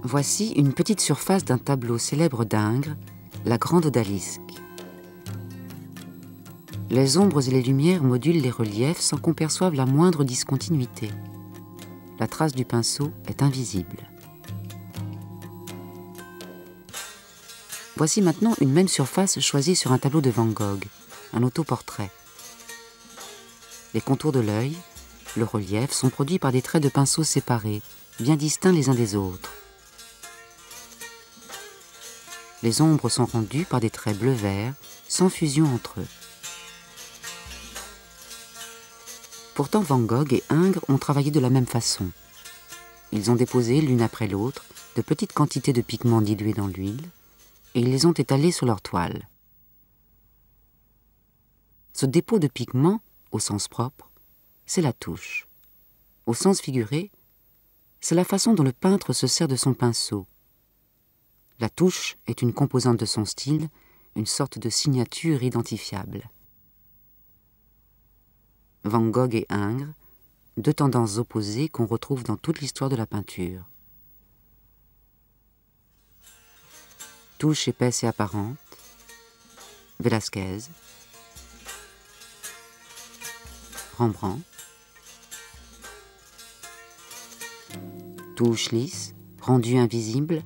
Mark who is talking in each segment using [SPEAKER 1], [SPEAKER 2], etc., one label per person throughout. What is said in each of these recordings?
[SPEAKER 1] Voici une petite surface d'un tableau célèbre d'Ingres, la Grande Odalisque. Les ombres et les lumières modulent les reliefs sans qu'on perçoive la moindre discontinuité. La trace du pinceau est invisible. Voici maintenant une même surface choisie sur un tableau de Van Gogh, un autoportrait. Les contours de l'œil, le relief sont produits par des traits de pinceau séparés, bien distincts les uns des autres. Les ombres sont rendues par des traits bleu-vert, sans fusion entre eux. Pourtant, Van Gogh et Ingres ont travaillé de la même façon. Ils ont déposé l'une après l'autre de petites quantités de pigments dilués dans l'huile et ils les ont étalés sur leur toile. Ce dépôt de pigments, au sens propre, c'est la touche. Au sens figuré, c'est la façon dont le peintre se sert de son pinceau. La touche est une composante de son style, une sorte de signature identifiable. Van Gogh et Ingres, deux tendances opposées qu'on retrouve dans toute l'histoire de la peinture. Touche épaisse et apparente, Velázquez, Rembrandt. Touche lisse, rendue invisible,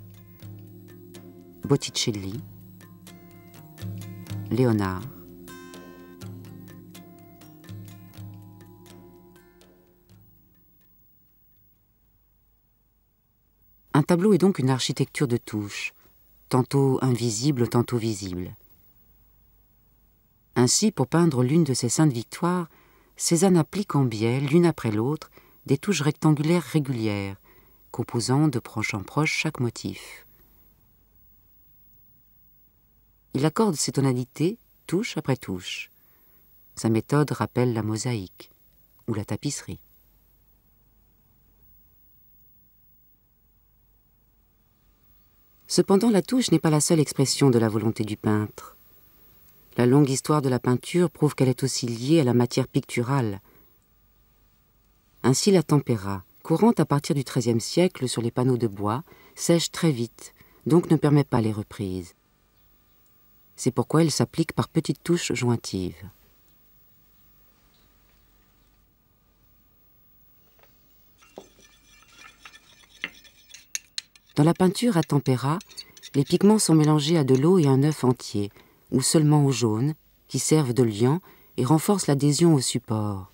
[SPEAKER 1] Botticelli, Léonard. Un tableau est donc une architecture de touches, tantôt invisible, tantôt visible. Ainsi, pour peindre l'une de ces saintes victoires, Cézanne applique en biais, l'une après l'autre, des touches rectangulaires régulières, composant de proche en proche chaque motif. Il accorde ses tonalités, touche après touche. Sa méthode rappelle la mosaïque ou la tapisserie. Cependant, la touche n'est pas la seule expression de la volonté du peintre. La longue histoire de la peinture prouve qu'elle est aussi liée à la matière picturale. Ainsi, la tempéra, courante à partir du XIIIe siècle sur les panneaux de bois, sèche très vite, donc ne permet pas les reprises. C'est pourquoi elle s'applique par petites touches jointives. Dans la peinture à tempéra, les pigments sont mélangés à de l'eau et un œuf entier, ou seulement au jaune, qui servent de liant et renforcent l'adhésion au support.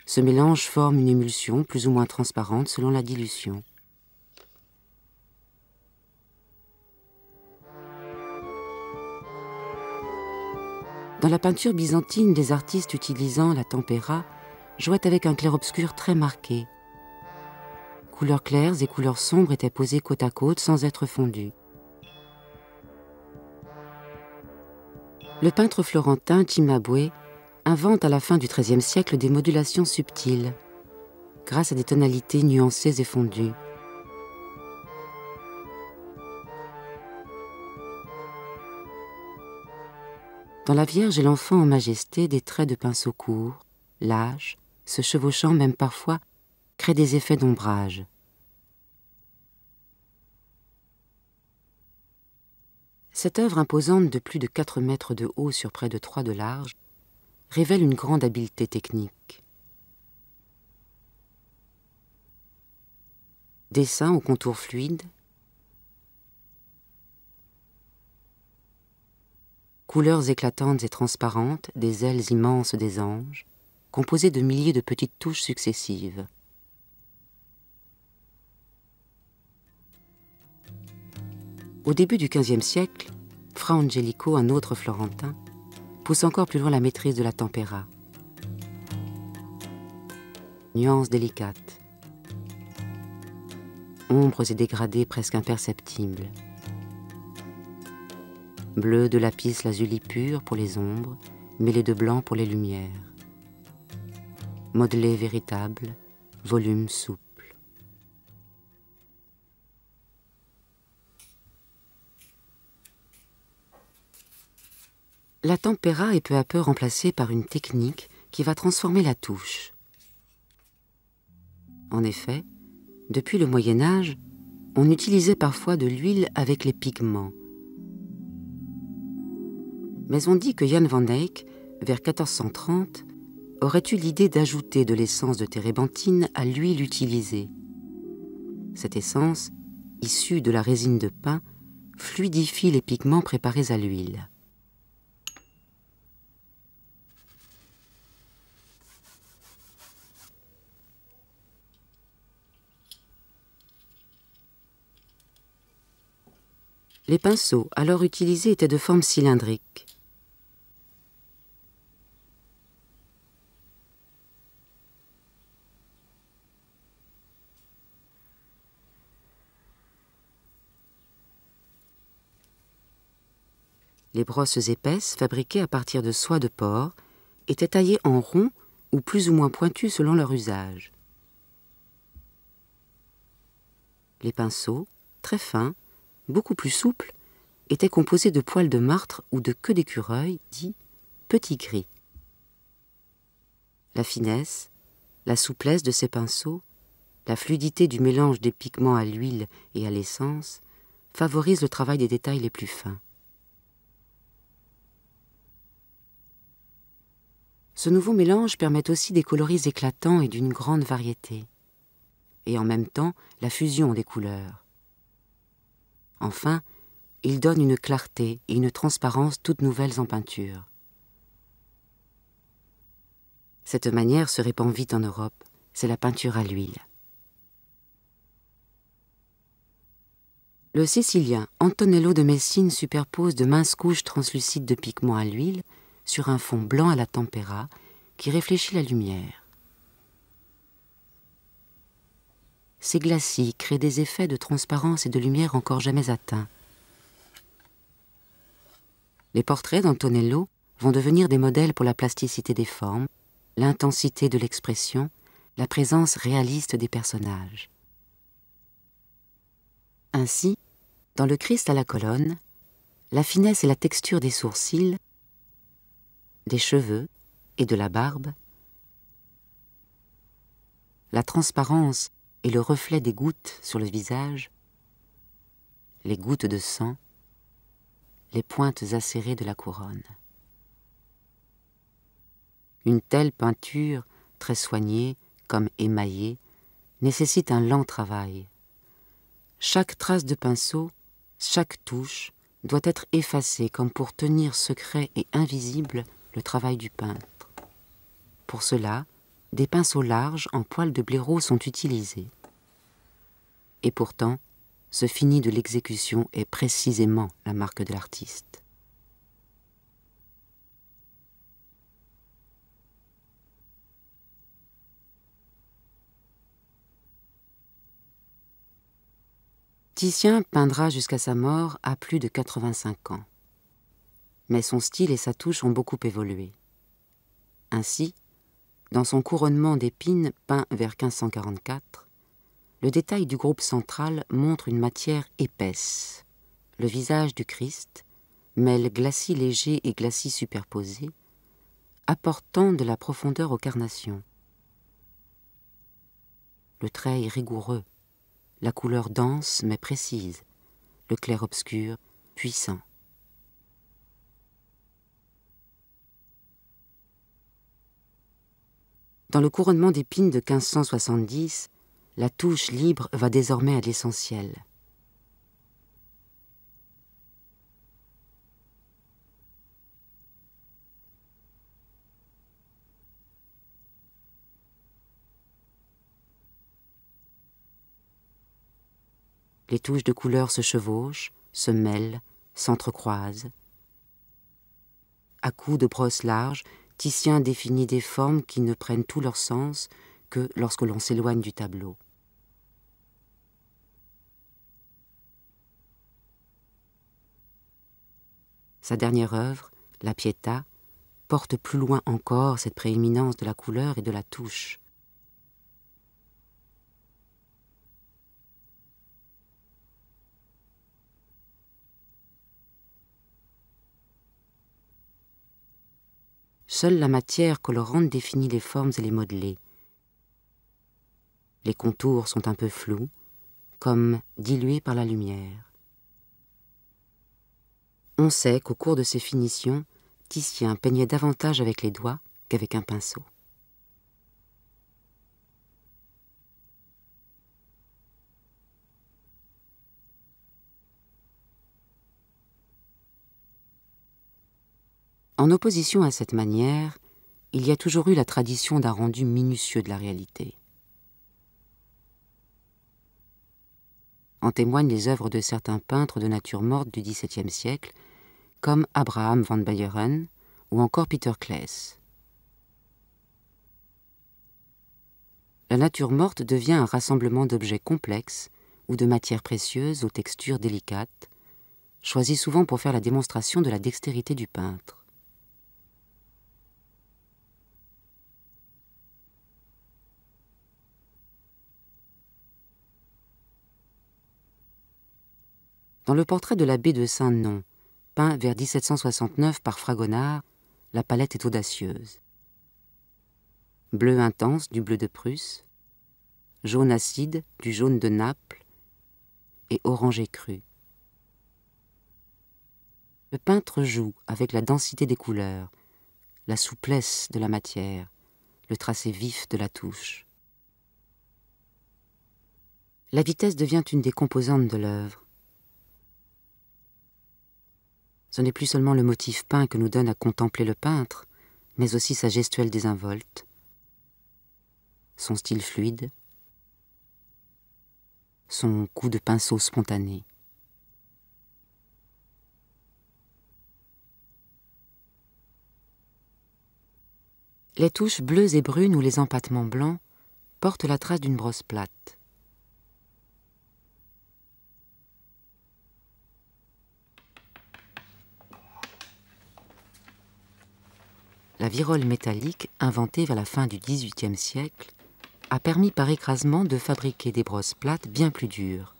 [SPEAKER 1] Ce mélange forme une émulsion plus ou moins transparente selon la dilution. Dans la peinture byzantine, des artistes utilisant la tempéra jouaient avec un clair-obscur très marqué. Couleurs claires et couleurs sombres étaient posées côte à côte sans être fondues. Le peintre florentin Cimabue invente à la fin du XIIIe siècle des modulations subtiles, grâce à des tonalités nuancées et fondues. Dans la Vierge et l'Enfant en majesté, des traits de pinceau courts, lâches, se chevauchant même parfois, créent des effets d'ombrage. Cette œuvre imposante de plus de 4 mètres de haut sur près de 3 de large révèle une grande habileté technique. Dessin aux contours fluides, couleurs éclatantes et transparentes des ailes immenses des anges, composées de milliers de petites touches successives. Au début du XVe siècle, Fra Angelico, un autre florentin, pousse encore plus loin la maîtrise de la tempéra. Nuances délicates, ombres et dégradés presque imperceptibles, bleu de lapis lazuli pur pour les ombres, mêlé de blanc pour les lumières. Modelé véritable, volume souple. La tempéra est peu à peu remplacée par une technique qui va transformer la touche. En effet, depuis le Moyen Âge, on utilisait parfois de l'huile avec les pigments. Mais on dit que Jan van Eyck, vers 1430, aurait eu l'idée d'ajouter de l'essence de térébenthine à l'huile utilisée. Cette essence, issue de la résine de pin, fluidifie les pigments préparés à l'huile. Les pinceaux alors utilisés étaient de forme cylindrique. Les brosses épaisses, fabriquées à partir de soie de porc, étaient taillées en rond ou plus ou moins pointues selon leur usage. Les pinceaux, très fins, beaucoup plus souples, étaient composés de poils de martre ou de queue d'écureuil, dits petits gris. La finesse, la souplesse de ces pinceaux, la fluidité du mélange des pigments à l'huile et à l'essence favorisent le travail des détails les plus fins. Ce nouveau mélange permet aussi des coloris éclatants et d'une grande variété, et en même temps la fusion des couleurs. Enfin, il donne une clarté et une transparence toutes nouvelles en peinture. Cette manière se répand vite en Europe, c'est la peinture à l'huile. Le Sicilien Antonello de Messine superpose de minces couches translucides de pigments à l'huile sur un fond blanc à la tempéra qui réfléchit la lumière. Ces glacis créent des effets de transparence et de lumière encore jamais atteints. Les portraits d'Antonello vont devenir des modèles pour la plasticité des formes, l'intensité de l'expression, la présence réaliste des personnages. Ainsi, dans le Christ à la colonne, la finesse et la texture des sourcils, des cheveux et de la barbe, la transparence et le reflet des gouttes sur le visage, les gouttes de sang, les pointes acérées de la couronne. Une telle peinture, très soignée, comme émaillée, nécessite un lent travail. Chaque trace de pinceau, chaque touche, doit être effacée comme pour tenir secret et invisible le travail du peintre. Pour cela, des pinceaux larges en poils de blaireau sont utilisés. Et pourtant, ce fini de l'exécution est précisément la marque de l'artiste. Titien peindra jusqu'à sa mort à plus de 85 ans. Mais son style et sa touche ont beaucoup évolué. Ainsi, dans son couronnement d'épines peint vers 1544, le détail du groupe central montre une matière épaisse. Le visage du Christ mêle glacis légers et glacis superposés, apportant de la profondeur aux carnations. Le trait est rigoureux, la couleur dense mais précise, le clair-obscur puissant. Dans le couronnement d'épines de 1570, la touche libre va désormais à l'essentiel. Les touches de couleur se chevauchent, se mêlent, s'entrecroisent. À coups de brosse large, Titien définit des formes qui ne prennent tout leur sens que lorsque l'on s'éloigne du tableau. Sa dernière œuvre, la Pietà, porte plus loin encore cette prééminence de la couleur et de la touche. Seule la matière colorante définit les formes et les modelés. Les contours sont un peu flous, comme dilués par la lumière. On sait qu'au cours de ces finitions, Titien peignait davantage avec les doigts qu'avec un pinceau. En opposition à cette manière, il y a toujours eu la tradition d'un rendu minutieux de la réalité. En témoignent les œuvres de certains peintres de nature morte du XVIIe siècle, comme Abraham van Beieren ou encore Peter Claes. La nature morte devient un rassemblement d'objets complexes ou de matières précieuses aux textures délicates, choisis souvent pour faire la démonstration de la dextérité du peintre. Dans le portrait de l'abbé de Saint-Non, peint vers 1769 par Fragonard, la palette est audacieuse. Bleu intense du bleu de Prusse, jaune acide du jaune de Naples et orangé cru. Le peintre joue avec la densité des couleurs, la souplesse de la matière, le tracé vif de la touche. La vitesse devient une des composantes de l'œuvre. Ce n'est plus seulement le motif peint que nous donne à contempler le peintre, mais aussi sa gestuelle désinvolte, son style fluide, son coup de pinceau spontané. Les touches bleues et brunes ou les empâtements blancs portent la trace d'une brosse plate. La virole métallique, inventée vers la fin du XVIIIe siècle, a permis par écrasement de fabriquer des brosses plates bien plus dures.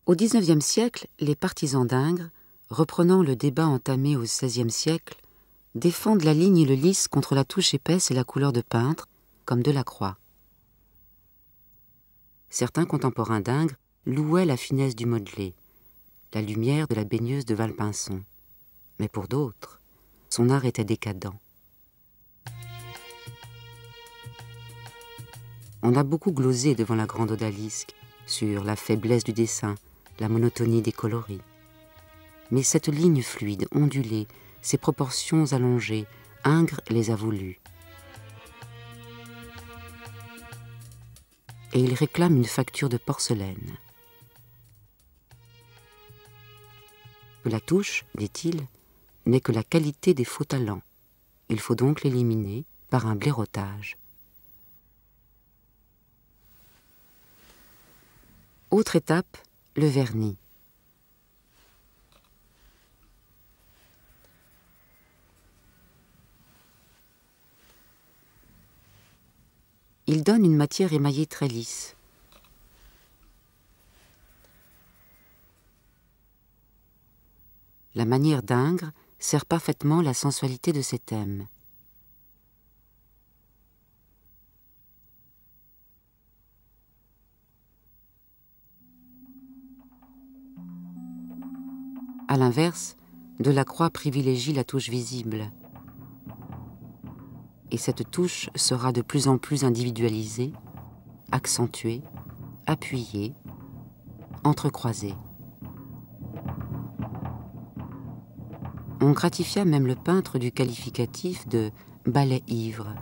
[SPEAKER 1] Au XIXe siècle, les partisans d'Ingres, reprenant le débat entamé au XVIe siècle, défendent la ligne et le lisse contre la touche épaisse et la couleur de peintre, comme Delacroix. Certains contemporains d'Ingres louaient la finesse du modelé, la lumière de la baigneuse de Valpinçon. Mais pour d'autres, son art était décadent. On a beaucoup glosé devant la grande odalisque sur la faiblesse du dessin, la monotonie des coloris. Mais cette ligne fluide, ondulée, ces proportions allongées, Ingres les a voulues. Et il réclame une facture de porcelaine. La touche, dit-il, n'est que la qualité des faux talents. Il faut donc l'éliminer par un blaireautage. Autre étape, le vernis. Il donne une matière émaillée très lisse. La manière d'Ingres sert parfaitement la sensualité de ses thèmes. À l'inverse, Delacroix privilégie la touche visible. Et cette touche sera de plus en plus individualisée, accentuée, appuyée, entrecroisée. On gratifia même le peintre du qualificatif de « balai ivre ».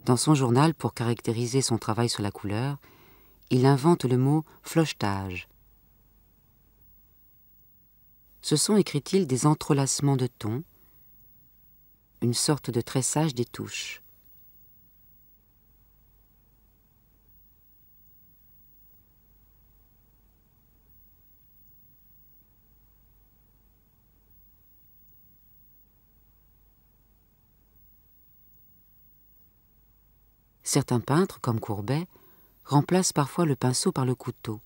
[SPEAKER 1] Dans son journal, pour caractériser son travail sur la couleur, il invente le mot « flochetage ». Ce sont, écrit-il, des entrelacements de tons, une sorte de tressage des touches. Certains peintres, comme Courbet, remplacent parfois le pinceau par le couteau.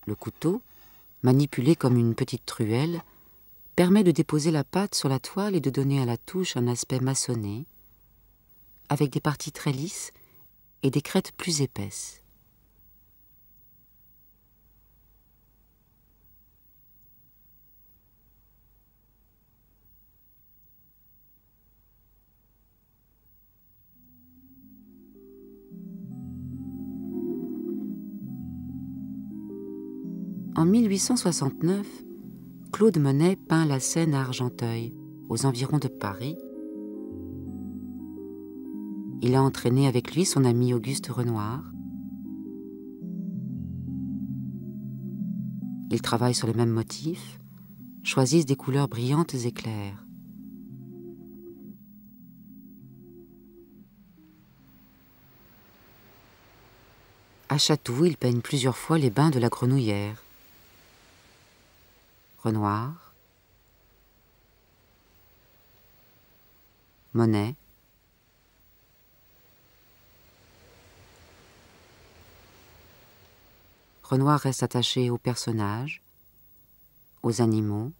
[SPEAKER 1] Le couteau, manipulé comme une petite truelle, permet de déposer la pâte sur la toile et de donner à la touche un aspect maçonné, avec des parties très lisses et des crêtes plus épaisses. En 1869, Claude Monet peint la Seine à Argenteuil, aux environs de Paris. Il a entraîné avec lui son ami Auguste Renoir. Ils travaillent sur les mêmes motifs, choisissent des couleurs brillantes et claires. À Chatou, ils peignent plusieurs fois les bains de la Grenouillère. Renoir, Monet, Renoir reste attaché aux personnages, aux animaux.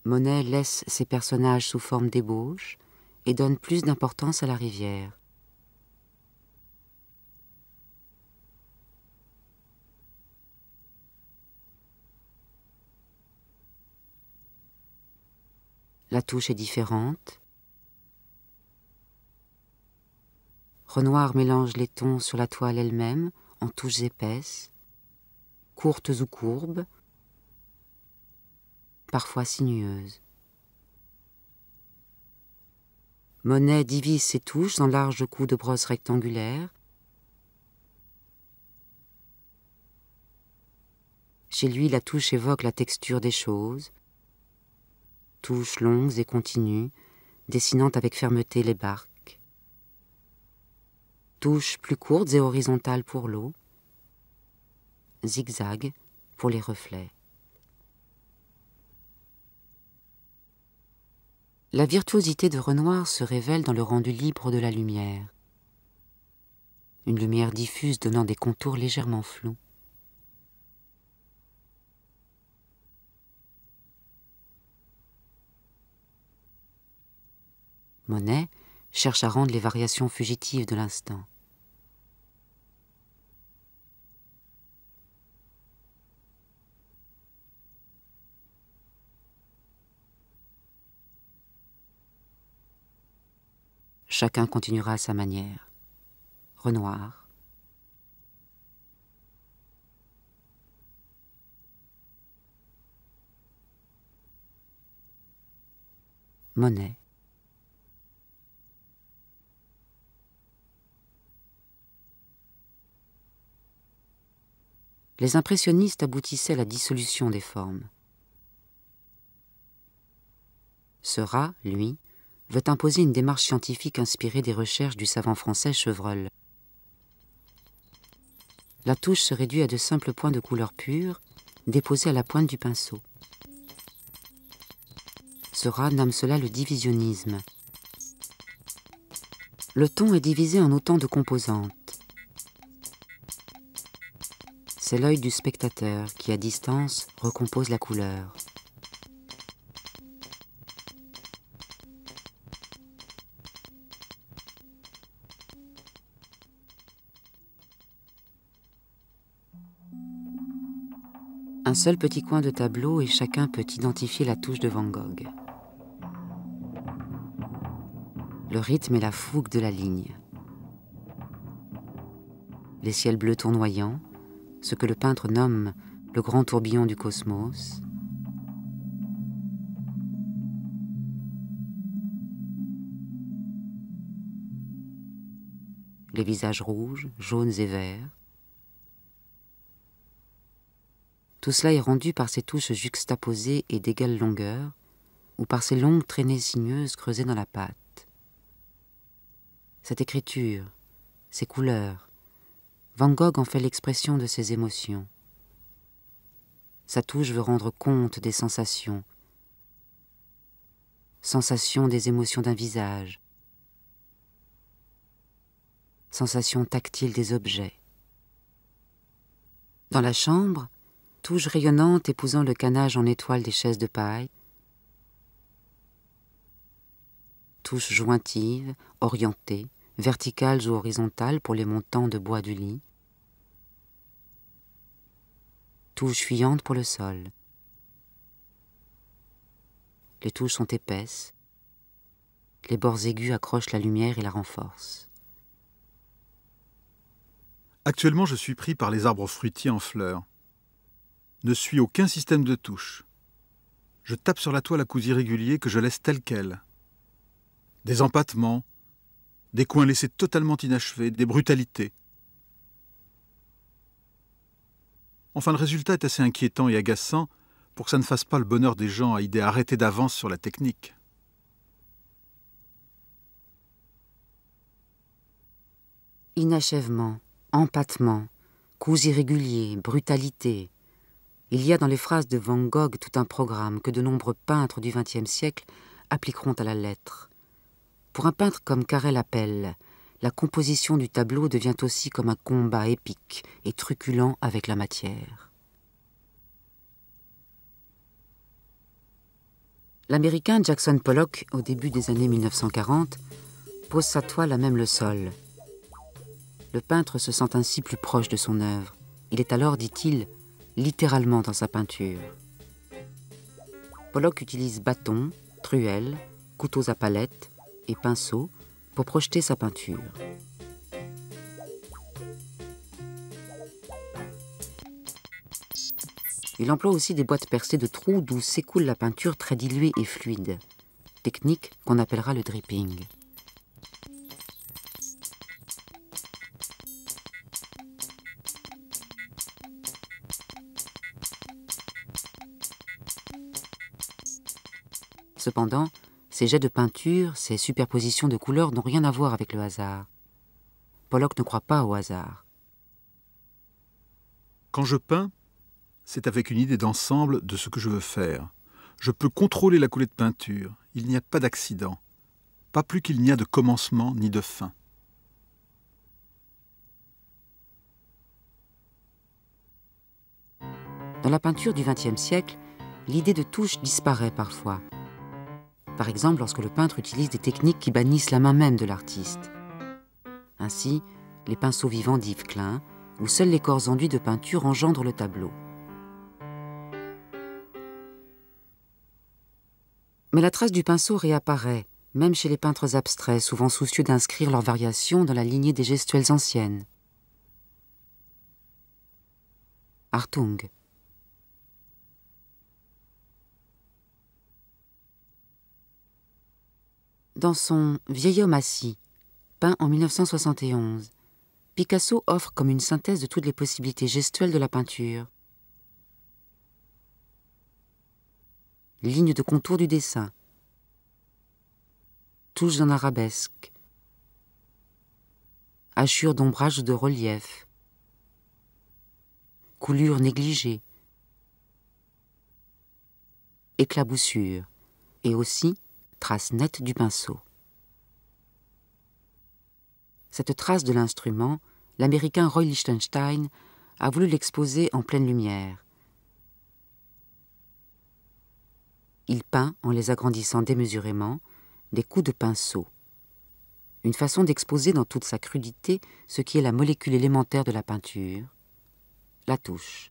[SPEAKER 1] Monet laisse ses personnages sous forme d'ébauche et donne plus d'importance à la rivière. La touche est différente. Renoir mélange les tons sur la toile elle-même en touches épaisses, courtes ou courbes, parfois sinueuses. Monet divise ses touches en larges coups de brosse rectangulaires. Chez lui, la touche évoque la texture des choses, touches longues et continues, dessinant avec fermeté les barques. Touches plus courtes et horizontales pour l'eau, zigzags pour les reflets. La virtuosité de Renoir se révèle dans le rendu libre de la lumière. Une lumière diffuse donnant des contours légèrement flous. Monet cherche à rendre les variations fugitives de l'instant. Chacun continuera à sa manière. Renoir, Monet. Les impressionnistes aboutissaient à la dissolution des formes. Seurat, lui, veut imposer une démarche scientifique inspirée des recherches du savant français Chevreul. La touche se réduit à de simples points de couleur pure, déposés à la pointe du pinceau. Seurat nomme cela le divisionnisme. Le ton est divisé en autant de composantes. C'est l'œil du spectateur qui, à distance, recompose la couleur. Un seul petit coin de tableau et chacun peut identifier la touche de Van Gogh. Le rythme et la fougue de la ligne. Les ciels bleus tournoyants, ce que le peintre nomme le grand tourbillon du cosmos. Les visages rouges, jaunes et verts. Tout cela est rendu par ces touches juxtaposées et d'égale longueur, ou par ces longues traînées sinueuses creusées dans la pâte. Cette écriture, ces couleurs, Van Gogh en fait l'expression de ses émotions. Sa touche veut rendre compte des sensations, sensations des émotions d'un visage, sensations tactiles des objets. Dans la chambre, touche rayonnante épousant le canage en étoile des chaises de paille, touches jointives, orientées, verticales ou horizontales pour les montants de bois du lit, touches fuyantes pour le sol. Les touches sont épaisses, les bords aigus accrochent la lumière et la renforcent.
[SPEAKER 2] Actuellement, je suis pris par les arbres fruitiers en fleurs. Ne suis aucun système de touche. Je tape sur la toile à coups irréguliers que je laisse telle quelle. Des empattements, des coins laissés totalement inachevés, des brutalités. Enfin, le résultat est assez inquiétant et agaçant pour que ça ne fasse pas le bonheur des gens à idée arrêtée d'avance sur la technique.
[SPEAKER 1] Inachèvement, empattement, coups irréguliers, brutalité. Il y a dans les phrases de Van Gogh tout un programme que de nombreux peintres du XXe siècle appliqueront à la lettre. Pour un peintre comme Carrel appelle, la composition du tableau devient aussi comme un combat épique et truculent avec la matière. L'Américain Jackson Pollock, au début des années 1940, pose sa toile à même le sol. Le peintre se sent ainsi plus proche de son œuvre. Il est alors, dit-il, littéralement dans sa peinture. Pollock utilise bâtons, truelles, couteaux à palette et pinceaux pour projeter sa peinture. Il emploie aussi des boîtes percées de trous d'où s'écoule la peinture très diluée et fluide, technique qu'on appellera le dripping. Cependant, ces jets de peinture, ces superpositions de couleurs n'ont rien à voir avec le hasard. Pollock ne croit pas au hasard.
[SPEAKER 2] Quand je peins, c'est avec une idée d'ensemble de ce que je veux faire. Je peux contrôler la coulée de peinture. Il n'y a pas d'accident. Pas plus qu'il n'y a de commencement ni de fin.
[SPEAKER 1] Dans la peinture du XXe siècle, l'idée de touche disparaît parfois. Par exemple, lorsque le peintre utilise des techniques qui bannissent la main même de l'artiste. Ainsi, les pinceaux vivants d'Yves Klein, où seuls les corps enduits de peinture engendrent le tableau. Mais la trace du pinceau réapparaît, même chez les peintres abstraits, souvent soucieux d'inscrire leurs variations dans la lignée des gestuelles anciennes. Hartung. Dans son Vieil homme assis, peint en 1971, Picasso offre comme une synthèse de toutes les possibilités gestuelles de la peinture. Lignes de contour du dessin, touches en arabesque, hachures d'ombrage ou de relief, coulures négligées, éclaboussures et aussi trace nette du pinceau. Cette trace de l'instrument, l'Américain Roy Lichtenstein a voulu l'exposer en pleine lumière. Il peint, en les agrandissant démesurément, des coups de pinceau. Une façon d'exposer dans toute sa crudité ce qui est la molécule élémentaire de la peinture, la touche.